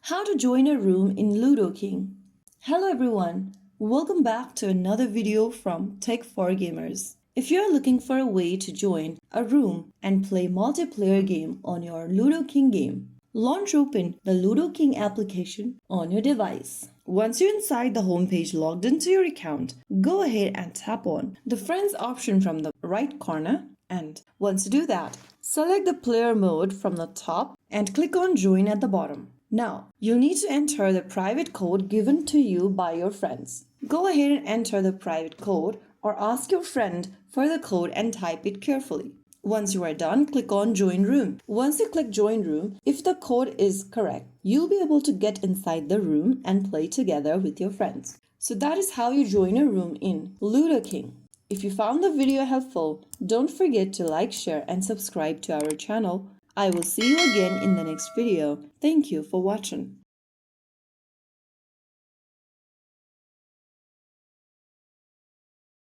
How to join a room in Ludo King. Hello everyone, welcome back to another video from Tech for Gamers. If you're looking for a way to join a room and play multiplayer game on your Ludo King game, launch open the Ludo King application on your device. Once you're inside the homepage logged into your account, go ahead and tap on the Friends option from the right corner, and once you do that, select the player mode from the top and click on Join at the bottom. Now, you'll need to enter the private code given to you by your friends. Go ahead and enter the private code or ask your friend for the code and type it carefully. Once you are done, click on Join Room. Once you click Join Room, if the code is correct, you'll be able to get inside the room and play together with your friends. So that is how you join a room in Ludo King. If you found the video helpful, don't forget to like, share, and subscribe to our channel. I will see you again in the next video. Thank you for watching.